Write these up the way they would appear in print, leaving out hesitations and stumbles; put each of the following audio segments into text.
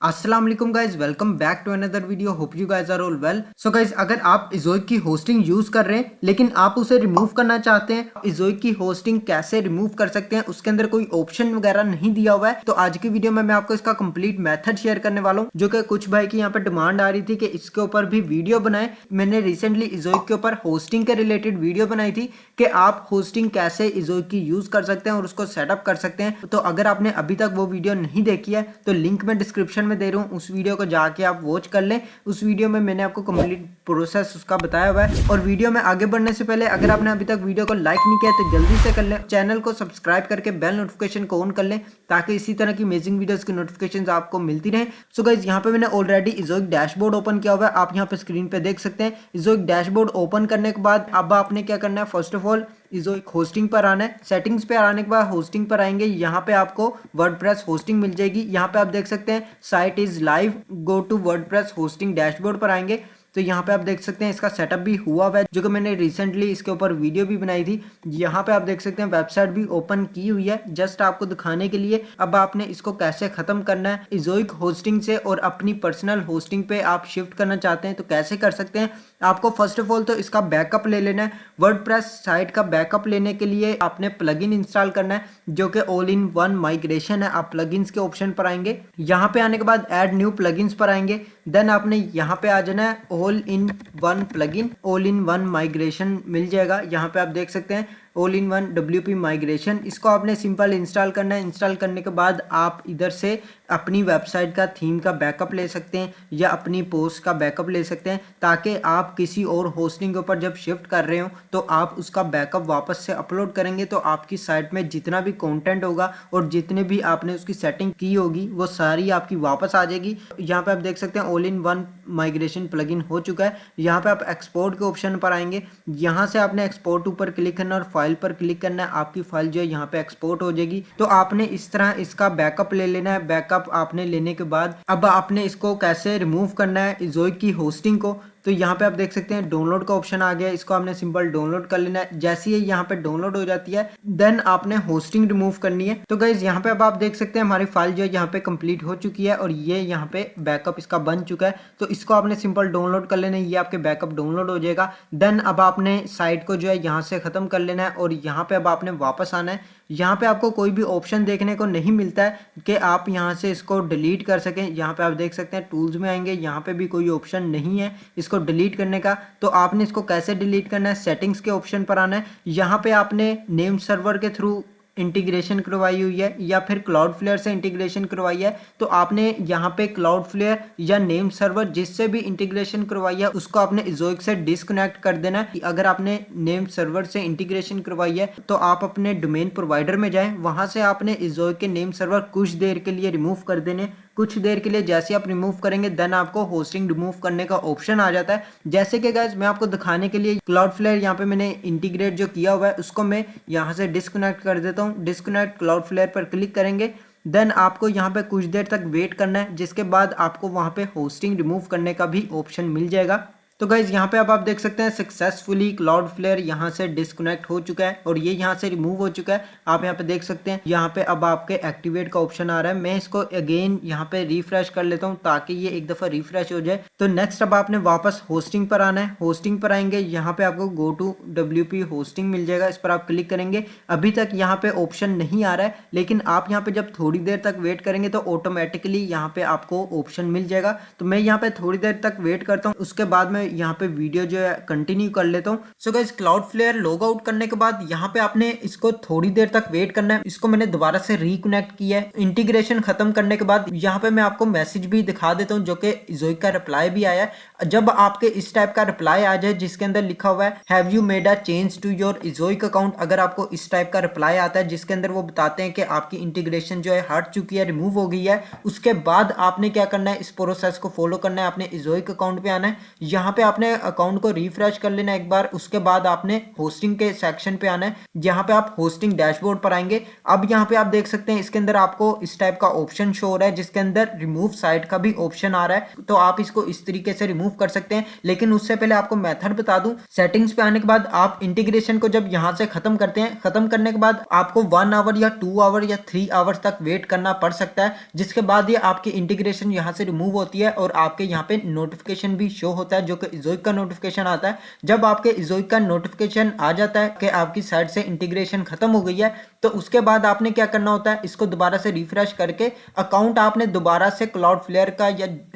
अस्सलाम वालेकुम guys, welcome back to another video. Hope you guys are all well. So guys, अगर आप इज़ोइक की होस्टिंग यूज कर रहे हैं लेकिन आप उसे रिमूव करना चाहते हैं, इज़ोइक की होस्टिंग कैसे रिमूव कर सकते हैं, उसके अंदर कोई ऑप्शन वगैरह नहीं दिया हुआ है। तो आज की वीडियो में मैं आपको इसका कंप्लीट मेथड शेयर करने वाला हूँ, जो कि कुछ भाई की यहाँ पे डिमांड आ रही थी कि इसके ऊपर भी वीडियो बनाए। मैंने रिसेंटली इज़ोइक के ऊपर होस्टिंग के रिलेटेड वीडियो बनाई थी कि आप होस्टिंग कैसे इज़ोइक की यूज कर सकते हैं और उसको सेटअप कर सकते हैं। तो अगर आपने अभी तक वो वीडियो नहीं देखी है तो लिंक मैं डिस्क्रिप्शन में दे रहा हूँ, उस वीडियो को जाके आप वॉच कर लें। उस वीडियो में मैंने आपको कंप्लीट प्रोसेस उसका बताया हुआ है। और वीडियो में आगे बढ़ने से पहले अगर आपने अभी तक वीडियो को लाइक नहीं किया तो जल्दी से कर लें, चैनल को सब्सक्राइब करके बेल नोटिफिकेशन को ऑन कर लें ताकि इसी तरह की अमेजिंग वीडियोस की नोटिफिकेशन आपको मिलती रहे। सो गाइस, यहाँ पे मैंने ऑलरेडी इज़ोइक डैशबोर्ड ओपन किया हुआ है, आप यहाँ पे स्क्रीन पे देख सकते हैं। इज़ोइक डैशबोर्ड ओपन करने के बाद अब आपने क्या करना है, फर्स्ट ऑफ ऑल इज़ोइक होस्टिंग पर आना है। सेटिंग्स पे आने के बाद होस्टिंग पर आएंगे, यहाँ पे आपको वर्डप्रेस होस्टिंग मिल जाएगी। यहाँ पे आप देख सकते हैं site is live, go to WordPress hosting dashboard पर आएंगे तो यहाँ पे आप देख सकते हैं इसका सेटअप भी हुआ हुआ है, जो कि मैंने रिसेंटली इसके ऊपर वीडियो भी बनाई थी। यहाँ पे आप देख सकते हैं वेबसाइट भी ओपन की हुई है जस्ट आपको दिखाने के लिए। अब आपने इसको कैसे खत्म करना है, इज़ोइक होस्टिंग से और अपनी पर्सनल होस्टिंग पे आप शिफ्ट करना चाहते हैं तो कैसे कर सकते हैं। आपको फर्स्ट ऑफ ऑल तो इसका बैकअप ले लेना है। वर्डप्रेस साइट का बैकअप लेने के लिए आपने प्लगइन इंस्टॉल करना है, जो कि ऑल इन वन माइग्रेशन है। आप प्लगइन्स के ऑप्शन पर आएंगे, यहाँ पे आने के बाद ऐड न्यू प्लगइन्स पर आएंगे। देन आपने यहाँ पे आ जाना है all in one plugin, all in one migration मिल जाएगा। यहाँ पे आप देख सकते हैं all in one WP migration, इसको आपने सिंपल इंस्टॉल करना है। इंस्टॉल करने के बाद आप इधर से अपनी वेबसाइट का थीम का बैकअप ले सकते हैं या अपनी पोस्ट का बैकअप ले सकते हैं, ताकि आप किसी और होस्टिंग के ऊपर जब शिफ्ट कर रहे हो तो आप उसका बैकअप वापस से अपलोड करेंगे तो आपकी साइट में जितना भी कंटेंट होगा और जितने भी आपने उसकी सेटिंग की होगी वो सारी आपकी वापस आ जाएगी। यहाँ पे आप देख सकते हैं all in one migration plugin हो चुका है। यहाँ पे आप एक्सपोर्ट के ऑप्शन पर आएंगे, यहाँ से आपने एक्सपोर्ट ऊपर क्लिक करना और फाइल पर क्लिक करना है। आपकी फाइल जो है यहाँ पे एक्सपोर्ट हो जाएगी। तो आपने इस तरह इसका बैकअप ले लेना है। बैकअप आपने लेने के बाद अब आपने इसको कैसे रिमूव करना है इज़ोइक की होस्टिंग को, तो यहाँ पे आप देख सकते हैं डाउनलोड का ऑप्शन आ गया, इसको आपने सिंपल डाउनलोड कर लेना है। जैसे ही यहाँ पे डाउनलोड हो जाती है देन आपने होस्टिंग रिमूव करनी है। तो गाइज यहाँ पे अब आप देख सकते हैं हमारी फाइल जो है यहाँ पे कंप्लीट हो चुकी है और ये यहाँ पे बैकअप इसका बन चुका है। तो इसको आपने सिंपल डाउनलोड कर लेना है, ये आपके बैकअप डाउनलोड हो जाएगा। देन अब आपने साइट को जो है यहाँ से खत्म कर लेना है और यहाँ पे अब आपने वापस आना है। यहाँ पे आपको कोई भी ऑप्शन देखने को नहीं मिलता है कि आप यहाँ से इसको डिलीट कर सकें। यहाँ पे आप देख सकते हैं टूल्स में आएंगे, यहाँ पे भी कोई ऑप्शन नहीं है इसको डिलीट करने का। तो आपने इसको कैसे डिलीट करना है, सेटिंग्स के ऑप्शन पर आना है। यहाँ पे आपने नेम सर्वर के थ्रू इंटीग्रेशन करवाई हुई है या फिर क्लाउडफ्लेयर से इंटीग्रेशन करवाई है तो आपने यहाँ पे क्लाउडफ्लेयर या नेम सर्वर जिससे भी इंटीग्रेशन करवाई है उसको आपने इज़ोइक से डिस्कनेक्ट कर देना है। अगर आपने नेम सर्वर से इंटीग्रेशन करवाई है तो आप अपने डोमेन प्रोवाइडर में जाएं, वहां से आपने इज़ोइक के नेम सर्वर कुछ देर के लिए रिमूव कर देने। कुछ देर के लिए जैसे आप रिमूव करेंगे देन आपको होस्टिंग रिमूव करने का ऑप्शन आ जाता है। जैसे कि गाइस मैं आपको दिखाने के लिए क्लाउडफ्लेयर यहाँ पे मैंने इंटीग्रेट जो किया हुआ है उसको मैं यहाँ से डिस्कनेक्ट कर देता हूँ। डिस्कनेक्ट क्लाउडफ्लेयर पर क्लिक करेंगे, देन आपको यहाँ पे कुछ देर तक वेट करना है, जिसके बाद आपको वहाँ पे होस्टिंग रिमूव करने का भी ऑप्शन मिल जाएगा। तो गाइज यहाँ पे अब आप देख सकते हैं सक्सेसफुली क्लाउडफ्लेयर यहाँ से डिस्कनेक्ट हो चुका है और ये यहाँ से रिमूव हो चुका है। आप यहाँ पे देख सकते हैं यहाँ पे अब आपके एक्टिवेट का ऑप्शन आ रहा है। मैं इसको अगेन यहाँ पे रिफ्रेश कर लेता हूँ ताकि ये एक दफा रिफ्रेश हो जाए। तो नेक्स्ट अब आपने वापस होस्टिंग पर आना है। होस्टिंग पर आएंगे, यहाँ पे आपको गो टू WP होस्टिंग मिल जाएगा, इस पर आप क्लिक करेंगे। अभी तक यहाँ पे ऑप्शन नहीं आ रहा है, लेकिन आप यहाँ पे जब थोड़ी देर तक वेट करेंगे तो ऑटोमेटिकली यहाँ पे आपको ऑप्शन मिल जाएगा। तो मैं यहाँ पे थोड़ी देर तक वेट करता हूँ, उसके बाद में यहाँ पे वीडियो जो है कंटिन्यू कर लेता हूँ। So guys, Cloudflare log out करने के बाद यहाँ पे आपने इसको थोड़ी देर तक वेट करना है। इसको मैंने दोबारा से रिकनेक्ट किया है। इंटीग्रेशन खत्म करने के बाद यहाँ पे मैं आपको मैसेज भी दिखा देता हूँ, जो कि इज़ोइक का रिप्लाई भी आया है। जब आपके इस टाइप का रिप्लाई आ जाए जिसके अंदर लिखा हुआ है have you made a change to your Ezoic account, अगर आपको इस टाइप का रिप्लाई आता है जिसके अंदर वो बताते हैं कि आपकी इंटीग्रेशन जो है हट चुकी है, रिमूव हो गई है, उसके बाद आपने क्या करना है, इस प्रोसेस को फॉलो करना है। आपने इज़ोइक अकाउंट पे आना है, यहाँ पे आपने अकाउंट को रिफ्रेश कर लेना एक बार। उसके बाद आपने होस्टिंग के सेक्शन पे आना है, यहाँ पे आप होस्टिंग डैशबोर्ड पर आएंगे। अब यहाँ पे आप देख सकते हैं इसके अंदर आपको इस टाइप का ऑप्शन शो हो रहा है जिसके अंदर रिमूव साइट का भी ऑप्शन आ रहा है। तो आप इसको इस तरीके से रिमूव कर सकते हैं, लेकिन उससे पहले आपको मेथड बता दूं। सेटिंग्स पे आने के बाद आप इंटीग्रेशन को जब यहाँ से खत्म करते हैं, खत्म करने के बाद आपको 1 आवर या 2 आवर या 3 आवर्स तक वेट करना पड़ सकता है, जिसके बाद ये आपकी इंटीग्रेशन यहाँ से रिमूव होती है और आपके यहाँ पे नोटिफिकेशन भी शो होता है जो कि इज़ोइक का नोटिफिकेशन आता है। जब आपके इज़ोइक का नोटिफिकेशन आ जाता है कि आपकी साइट से इंटीग्रेशन खत्म हो गई है, तो उसके बाद आपने क्या करना होता है, इसको दोबारा से रिफ्रेश करके अकाउंट आपने दोबारा से क्लाउडफ्लेयर का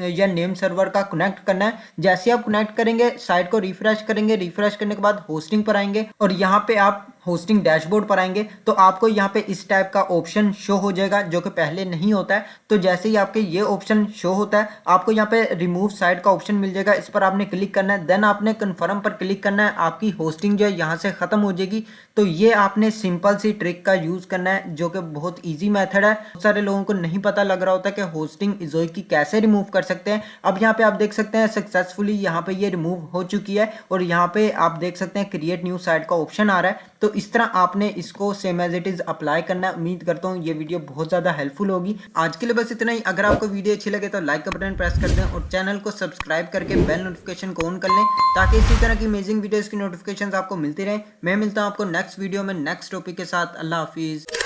या नेम सर्वर का कनेक्ट करना है। जैसे आप कनेक्ट करेंगे, साइट को रिफ्रेश करेंगे, रिफ्रेश करने के बाद होस्टिंग पर आएंगे और यहाँ पे आप होस्टिंग डैशबोर्ड पर आएंगे तो आपको यहाँ पे इस टाइप का ऑप्शन शो हो जाएगा जो कि पहले नहीं होता है। तो जैसे ही आपके ये ऑप्शन शो होता है, आपको यहाँ पे रिमूव साइट का ऑप्शन मिल जाएगा। इस पर आपने क्लिक करना है, देन आपने कन्फर्म पर क्लिक करना है। आपकी होस्टिंग जो है यहाँ से खत्म हो जाएगी। तो ये आपने सिंपल सी ट्रिक का यूज करना है जो कि बहुत ईजी मेथड है। बहुत सारे लोगों को नहीं पता लग रहा होता कि होस्टिंग इज़ोइक की कैसे रिमूव कर सकते हैं। अब यहाँ पे आप देख सकते हैं सक्सेसफुली यहाँ पे ये रिमूव हो चुकी है और यहाँ पे आप देख सकते हैं क्रिएट न्यू साइट का ऑप्शन आ रहा है। तो इस तरह आपने इसको same as it is apply करना है। उम्मीद करता हूँ ये वीडियो बहुत ज़्यादा हेल्पफुल होगी। आज के लिए बस इतना ही। अगर आपको वीडियो अच्छी लगे तो लाइक का बटन प्रेस कर दें और चैनल को सब्सक्राइब करके बेल नोटिफिकेशन को ऑन कर लें ताकि इसी तरह की अमेजिंग वीडियोस की नोटिफिकेशंस आपको मिलती रहे। मैं मिलता हूँ आपको नेक्स्ट वीडियो में नेक्स्ट टॉपिक के साथ। अल्लाह हाफिज़।